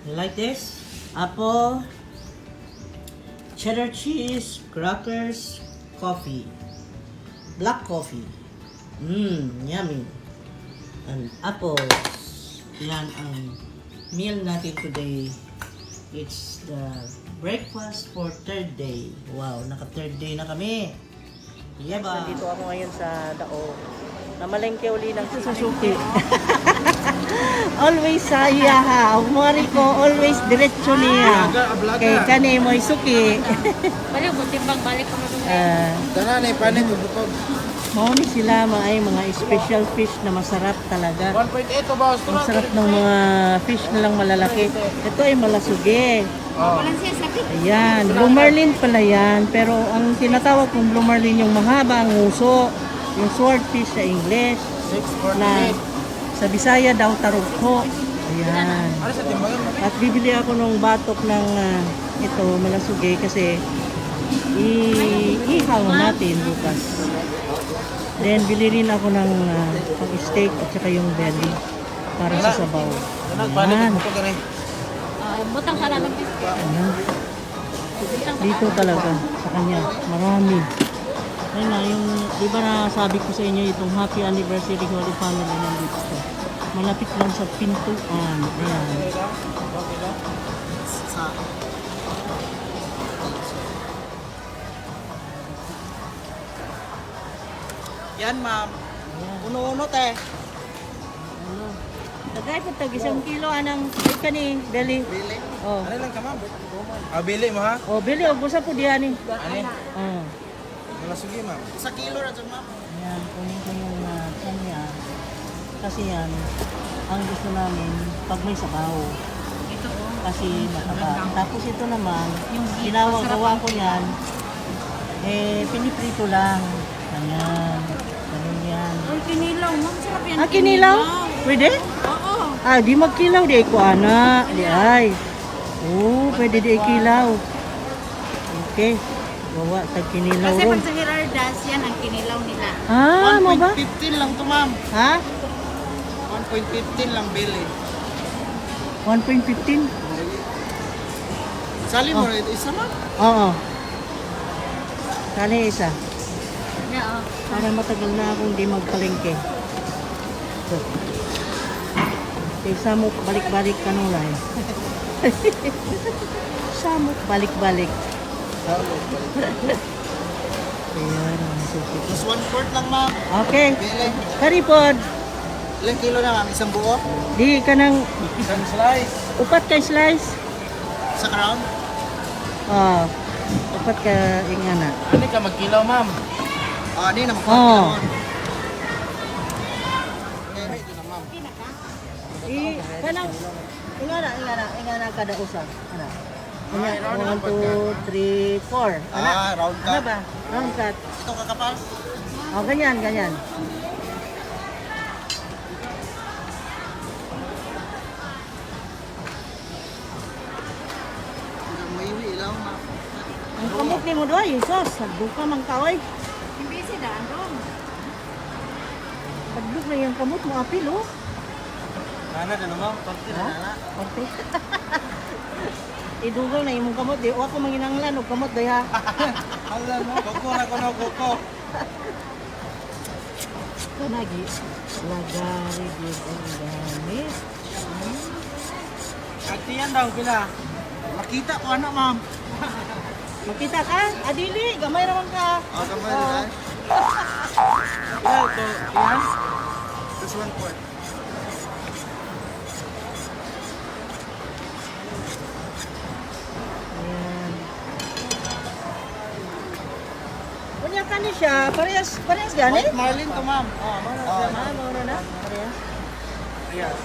You like this? Apple, cheddar cheese, crackers, coffee, black coffee. Yummy. And apples. Yan ang meal natin today. It's the breakfast for third day. Wow, naka-third day na kami. Yaba. Nandito ako ngayon sa Dao. Namalengke uli ng Suzuki. Always saya ha. Umari ko, always diretso niya. Kay kani mo'y suki. Balik mo, timbang balik ko na Tanan ay panin bubukog. Mauni sila mga special fish na masarap talaga. 1.8 ba Australia? Masarap ng mga fish na lang malalaki. Ito ay malasuge. Walang siya sakit. Ayan, blue marlin pala yan. Pero ang tinatawag kong blue marlin yung mahaba ang uso. Yung swordfish sa English. 6.8. Na sa Bisaya daw tarugho. Ayan. Ano sa timbangan mo? At bibili ako ng batok ng ito, malasuge kasi ihaw natin bukas. Then bili rin ako ng pag-steak at saka yung belly para sa sabaw. Tanan panin Ayan. bubukog gani. Butang ka na ng biscuit. Ayan. Dito talaga sa kanya, marami. Ayun na, yung, di ba nasabi ko sa inyo itong happy anniversary Holy Family nandito to. Malapit lang sa pintuan. Ayan. Yan ma'am. Ayan. Uno-uno te. Ano? Tagay po tag isang kilo anang kani belly. Bili. Oh. Ano lang ka ma'am? Bili mo ha? Oh, belly og busa po diha ni. Ani? Oh. Wala sugi ma'am. Sa kilo ra dyan ma'am. Ayan, kunin ko yung kanya. Kasi yan, ang gusto namin, pag may sabaw. Ito oh. Kasi mataba. Tapos ito naman, ginagawa ko yan, piniprito lang. Ayan. Ganun yan. Ay, kinilaw. Ma'am, sarap yan. Kinilaw? Pwede? Oo. Di magkilaw, di ko ana. Di ay. Pwede di kilaw. Okay. Gawa, tag kinilaw Kasi ron. pag sa Gerardas, yan ang kinilaw nila. Mo ba? 1.15 lang to ma'am. Ha? 1.15 lang bili. 1.15? Sali mo rin isa ma'am. Oo. Kani isa. Yeah, oh. Para matagal na akong di magpalengke. So, samok balik-balik ka nung lahi. Samok balik-balik. Ayan, ang suki. Plus 1/4 lang ma'am. Okay. Bili. Karipod. Ilang kilo na ma'am? Isang buo? Di ka nang Isang slice. upat kay slice. Sa crown? Upat ka ingana. Ano ka magkilaw ma'am? Ano yun? Oo. Ito na ma'am. Kanang ingana kada usa. Ana. Ay, round 1, up, 2, 3, 4. Round Ano cut. ba? Round cut. Ito kakapal? Ganyan. Hanggang maiwi ilaw ma'am. Ang kamot ni mo doy, sos, nagduka man ka oy. Hindi sila, andong. Pagduk na yung kamot mo apil oh. Nana na naman. Pagti na nana. Pagti. Idugaw na imong kamot di. Wa ko manginanglan og kamot doy ha. Alam mo, koko na kono koko. Kanagi. Lagari gid ang gamit. Ati yan daw pila. Makita ko ano ma'am. Makita ka? Adili, gamay raman ka. Kamay na. Ilan to? Yan? This 1/4. Ayan. Unya kani siya, parehas gani? White marlin to ma'am. Moro na. Parehas. Yes.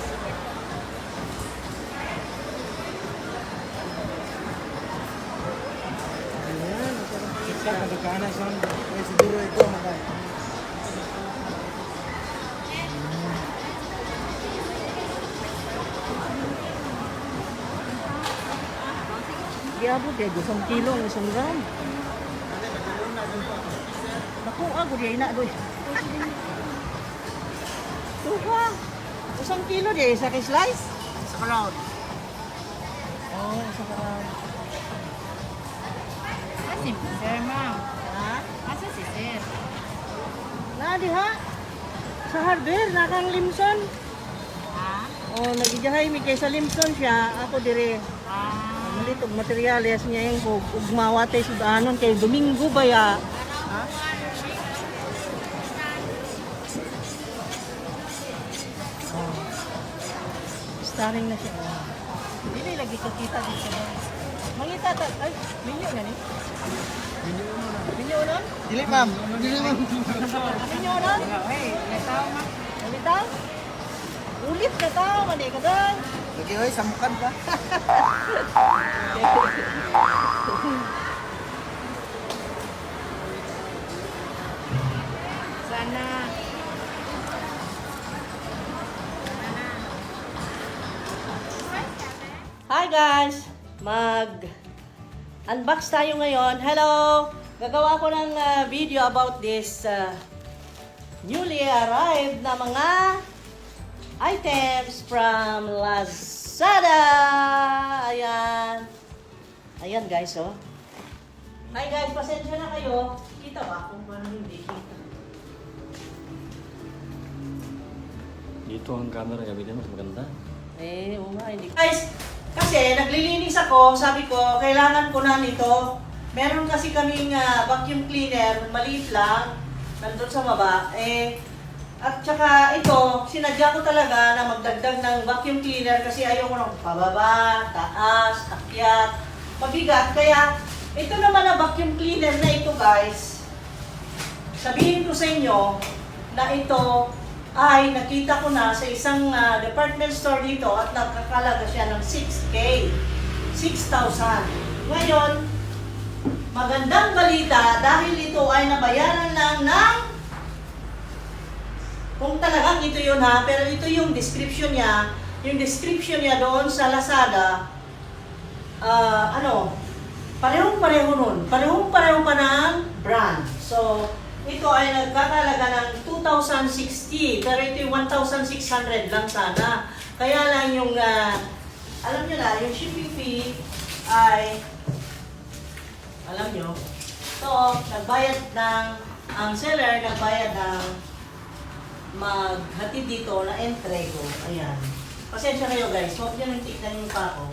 Ayan, masarap Isa kadukana son. May siguro ito magay. Giabot kay 2 kilo ang isang gram. Naku, ako di na doy. Tuha. 1 kilo di isa ka slice. Sa crowd. Oh, isa ka lang. Kasi sir, ma'am. Ha? Asa si sir? Nadi ha? Sa hardware, nakang Limson. Ha? Oh, nagijahay mi kay sa Limson siya. Ako dire. Ah. Malitog materyales niya yung ugmawate sudanon kay Domingo ba ya? Ha? Oh. Starring na siya. Dili lagi kita dito ba? Mangita ta ay minyo na ni. Minyo na? Dili, ma'am. Dili, ma'am. Minyo na? Hey, nataw ma. Ulit daw? Ulit na tao, mali ka daw. Lagi, oy, samukan ka. Sana. Hi guys! Mag-unbox tayo ngayon. Hello! Gagawa ko ng video about this newly arrived na mga items from Lazada! Ayan! Ayan guys, oh. Hi guys, pasensya na kayo. Kita ba? Kung paano hindi kita. Dito ang camera gamitin mas maganda. Eh, oo nga, hindi. Guys, kasi naglilinis ako, sabi ko, kailangan ko na nito. Meron kasi kaming vacuum cleaner, maliit lang, nandun sa baba. At saka ito, sinadya ko talaga na magdagdag ng vacuum cleaner kasi ayoko nang pababa, taas, akyat, mabigat. Kaya ito naman ang vacuum cleaner na ito guys. Sabihin ko sa inyo na ito ay nakita ko na sa isang department store dito at nagkakalaga siya ng 6K, 6,000. Ngayon, magandang balita dahil ito ay nabayaran lang ng, kung talagang ito yun ha, pero ito yung description niya doon sa Lazada, parehong-pareho nun, parehong-pareho pa ng brand. So, ito ay nagkakalaga ng 2,060, pero ito yung 1,600 lang sana. Kaya lang yung, alam nyo na, yung shipping fee ay, alam nyo, ito, ang seller nagbayad ng maghatid dito na entrego. Ayan. Pasensya kayo guys, huwag nyo nang tignan yung pa ko.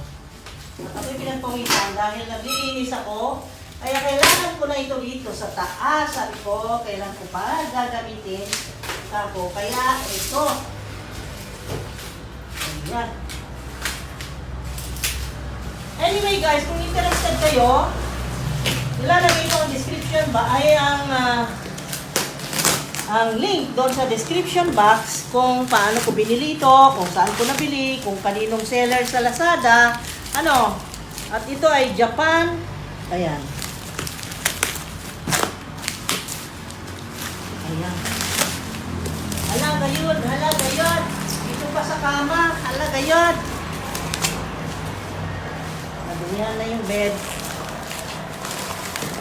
At ako'y pinagpawisan dahil naglilinis ako. Kaya kailangan ko na ito dito sa taas. Sabi ko, kailan ko pa gagamitin. Ako, kaya ito. Ayan. Anyway guys, kung interested kayo, ilalagay ko ang description ba ay ang link doon sa description box kung paano ko binili ito, kung saan ko nabili, kung kaninong seller sa Lazada, At ito ay Japan. Ayan. Ayan. Halaga yun, halaga yun. Dito pa sa kama, halaga yun. Nadumihan na yung bed.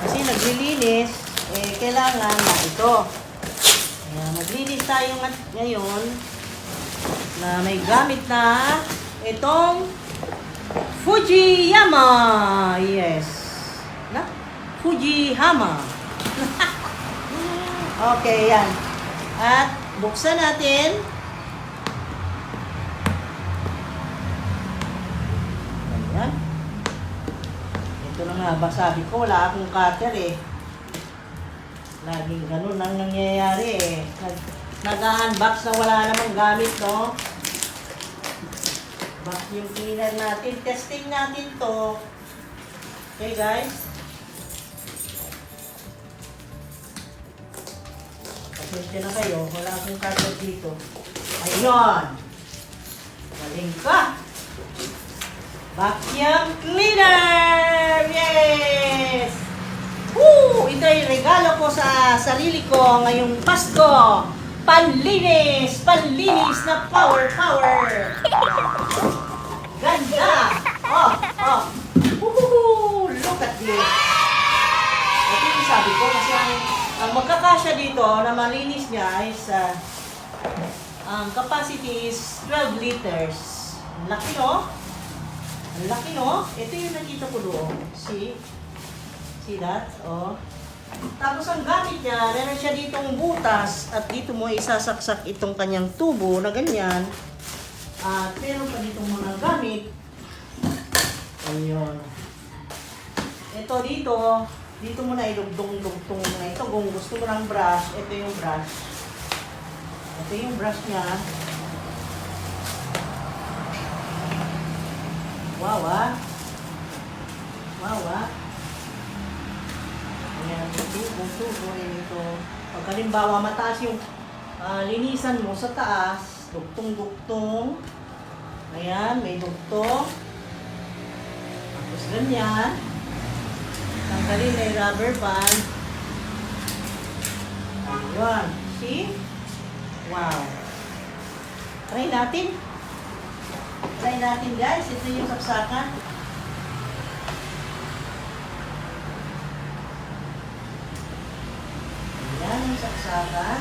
Kasi naglilinis, kailangan na ito. Ayan, naglinis tayo ngayon na may gamit na itong Fujiyama. Yes. Na? Fujiyama. Okay, yan. At buksan natin. Ayan. Ito na nga ba sabi ko, wala akong cutter eh. Laging ganun ang nangyayari eh. Nag-unbox na wala namang gamit, no? Vacuum cleaner natin. Testing natin to. Okay, guys. Pasensya na kayo. Wala akong cutter dito. Ayun! Galing ka! Vacuum cleaner! Yes! Woo! Ito ay regalo ko sa sarili ko ngayong Pasko. Panlinis! Panlinis na power! Ganda! Oh! Woohoo! Look at this! Ito yung sabi ko kasi ang magkakasya dito na malinis niya is ang capacity is 12 liters. Ang laki, no? Ang laki, no? Ito yung nakita ko doon. See that? Oh. Tapos ang gamit niya, meron siya ditong butas at dito mo isasaksak itong kanyang tubo na ganyan. At meron pa ditong mga gamit. Ayun. Ito dito mo na ilugtong-lugtong na ito. Kung gusto mo ng brush, ito yung brush. Ito yung brush niya. Wow, ah. Wow, ah. Ayan, tubo ito. Pag halimbawa mataas yung linisan mo sa taas, dugtong-dugtong. Ayan, may dugtong. Tapos ganyan. Tanggalin na yung rubber band. Ayan. See? Wow. Try natin. Try natin guys. Ito yung saksakan. Ayan yung saksakan.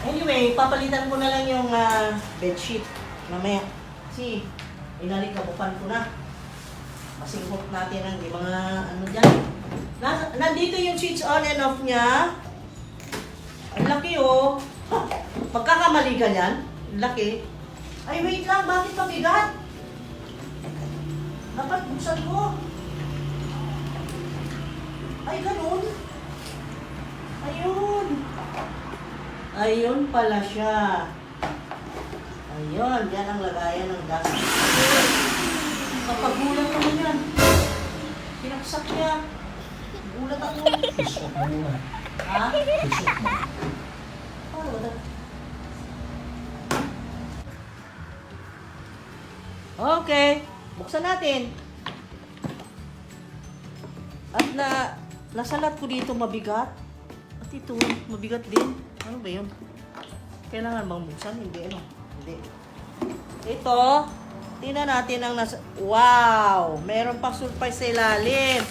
Anyway, papalitan ko na lang yung bedsheet. Mamaya. See? Inalikabukan ko na. Masingkot natin ang mga ano dyan. Nandito yung switch on and off niya. Ang laki oh. Pagkakamali ka yan. Ang laki. Ay wait lang, bakit mabigat? Dapat buksan ko. Ay ganun. Ayun. Ayun pala siya. Ayun, yan ang lagayan ng gas. Kapagulat naman yan. Pinaksak niya. Gulat ako. Fish off mo muna. Ha? Fish off mo. Paano ba? Okay. Buksan natin. At nasalat ko dito mabigat. At ito, mabigat din. Ano ba yun? Kailangan bang buksan? Hindi, ano? Hindi. Ito. Tingnan natin ang nasa... Wow! Meron pang surprise sa ilalim.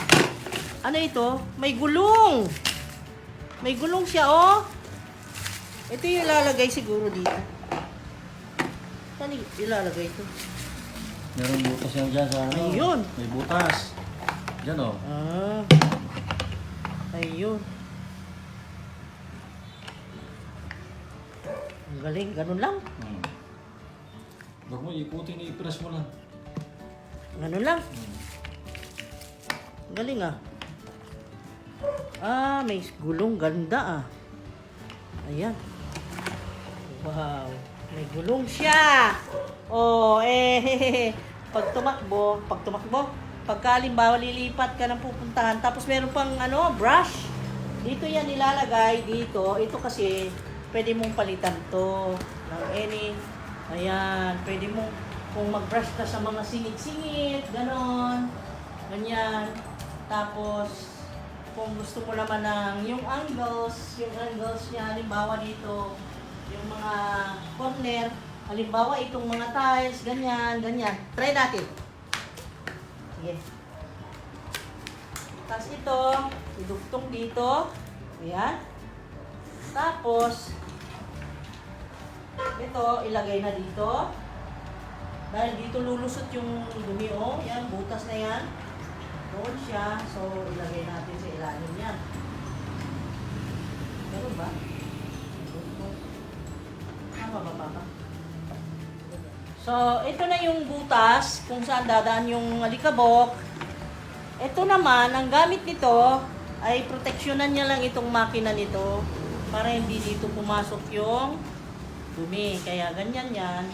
Ano ito? May gulong! May gulong siya, oh! Ito yung ilalagay siguro dito. Saan ilalagay ito? Meron butas yan dyan sa ano. Ayun! May butas. Dyan o. Ayun. Ang galing. Ganun lang. Huwag mo ikutin, i-press mo lang. Ganun lang. Ang galing ah. May gulong. Ganda ah. Ayan. Wow. May gulong siya. Oh, pag tumakbo, pagka halimbawa lilipat ka ng pupuntahan, tapos meron pang brush. Dito yan ilalagay, dito. Ito kasi, pwede mong palitan to ng any. Ayan, pwede mong, kung mag-brush ka sa mga singit-singit, ganon. Ganyan. Tapos, kung gusto mo naman ng yung angles niya, halimbawa dito, yung mga corner, halimbawa itong mga tiles, ganyan. Try natin. Sige. Tapos ito, idugtong dito. Ayan. Tapos, ito, ilagay na dito. Dahil dito lulusot yung dumi, oh. Yan, butas na yan. Doon siya. So, ilagay natin sa ilalim yan. Meron ba? Tama ba, Papa? So, ito na yung butas kung saan dadaan yung alikabok. Ito naman, ang gamit nito ay proteksyonan niya lang itong makina nito para hindi dito pumasok yung dumi. Kaya ganyan yan.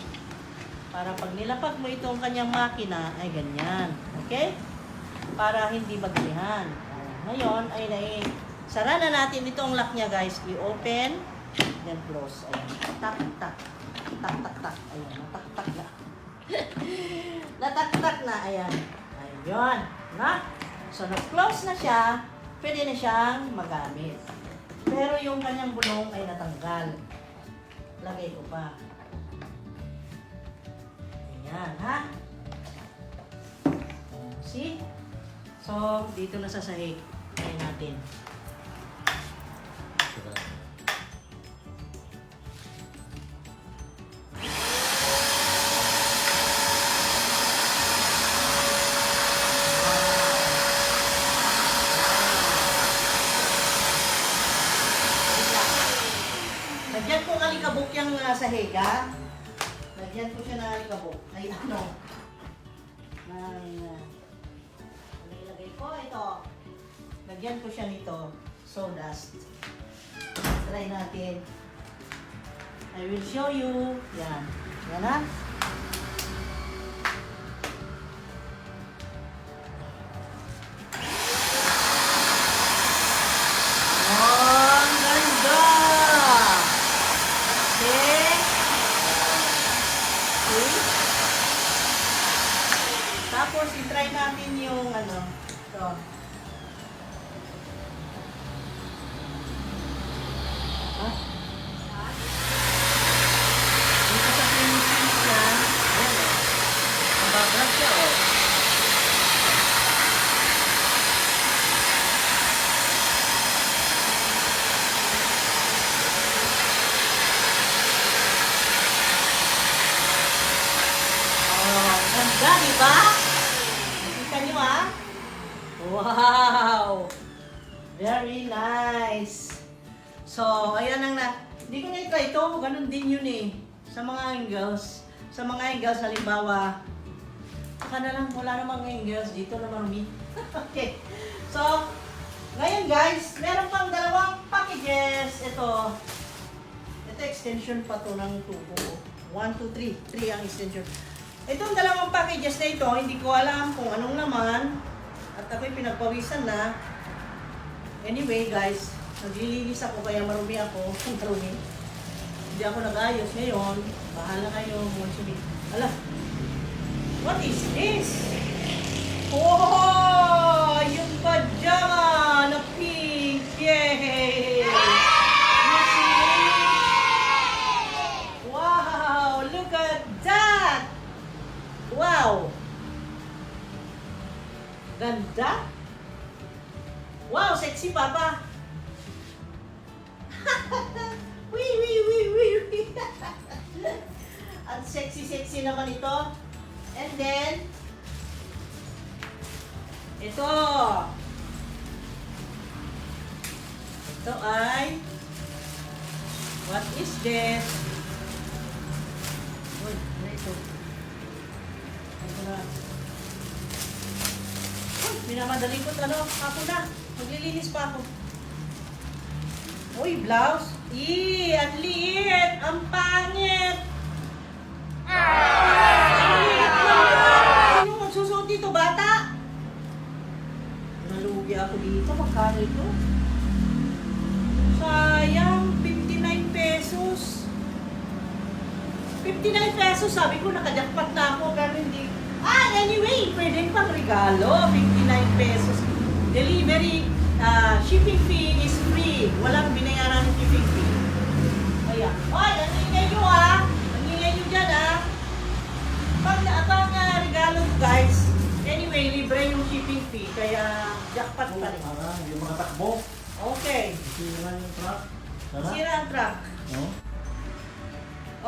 Para pag nilapag mo itong kanyang makina, ay ganyan. Okay? Para hindi magdihan. Ngayon, ay sara na natin ito ang lock niya, guys. I-open, then close. Ayan. Tak, tak. Tak, tak, tak. Ayan. Natak-tak na. Natak-tak na. Ayan. Ayun. Na? So, na-close na siya. Pwede na siyang magamit. Pero yung kanyang gulong ay natanggal. Lagay ko pa. Ayan, ha? See? So, dito na sa sahig. Try natin. sahig, ha? Lagyan ko siya ng alikabok. Ay, ano? Ilagay ko ito. Lagyan ko siya nito. Sawdust. Try natin. I will show you. Yan. Yan na. Ang ganda! Okay. Okay. Tapos, i-try natin yung ano. Ito. Ah. Dito sa Philippines niya, ayan o. Mababrag siya o. Oh, ganda, di ba? Nakita niyo ah? Wow! Very nice! So, ayan ang hindi ko na-try ito. Ganun din yun eh. Sa mga angles. Sa mga angles, halimbawa, saka na lang, wala namang angles. Dito naman me. Okay. So, ngayon guys, meron pang dalawang packages. Ito extension pa to ng tubo. 1, 2, 3. 3 ang extension. Itong dalawang packages na ito, hindi ko alam kung anong laman. At ako'y pinagpawisan na. Anyway guys, naglilinis ako kaya marumi ako. Marumi. Hindi ako nag-ayos ngayon. Bahala kayo. Ala, what is this? Oh, yung pajama na pink. Yay! You see? Wow, look at that! Wow! Ganda? Wow, sexy papa! Wee, wee, wee, wee, wee. Ang sexy-sexy naman ito. And then, ito. Ito ay, what is this? Uy, ano ito? Ito na. Uy, minamadali ko ano, ako na. Maglilinis pa ako. Uy, blouse. Ang liit! Ang pangit! Ang liit naman! Sino magsusuot dito, bata? Nalugi ako dito. Magkano ito? Sayang, 59 pesos. 59 pesos, sabi ko, nakajakpat na ako. Pero hindi. Anyway, pwede pang regalo. 59 pesos. Delivery, shipping fee is free. Walang binayaran ng shipping fee. Ayan. Hoy, ang ingay nyo ah. Ang ingay nyo dyan ah. Pang regalo to guys. Anyway, libre yung shipping fee. Kaya jackpot pa rin. Hindi makatakbo. Okay. Sira naman yung truck. Sira ang truck. No?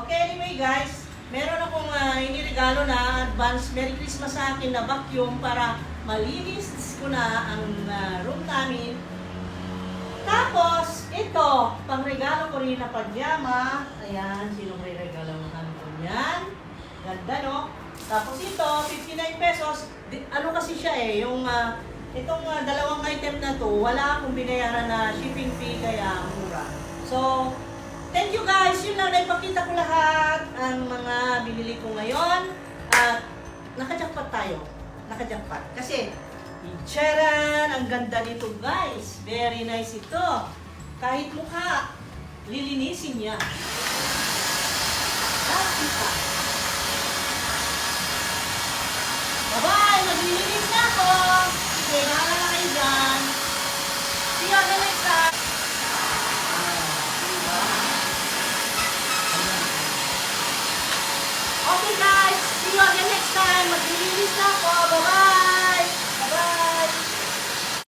Okay, anyway guys. Meron akong iniregalo na advance Merry Christmas sa akin na vacuum para malinis ko na ang room namin. Tapos, ito, pangregalo ko rin na pajama. Ayan, sinong re-regalo mo ko yan? Ganda, no? Tapos ito, 59 pesos. Ano kasi siya eh, yung itong dalawang item na to, wala akong binayaran na shipping fee, kaya mura. So, thank you guys. Yun lang, naipakita ko lahat ang mga binili ko ngayon. At nakajakpat tayo. Nakajakpat. Kasi, charan! Ang ganda nito guys. Very nice ito. Kahit mukha, lilinisin niya. Nakita.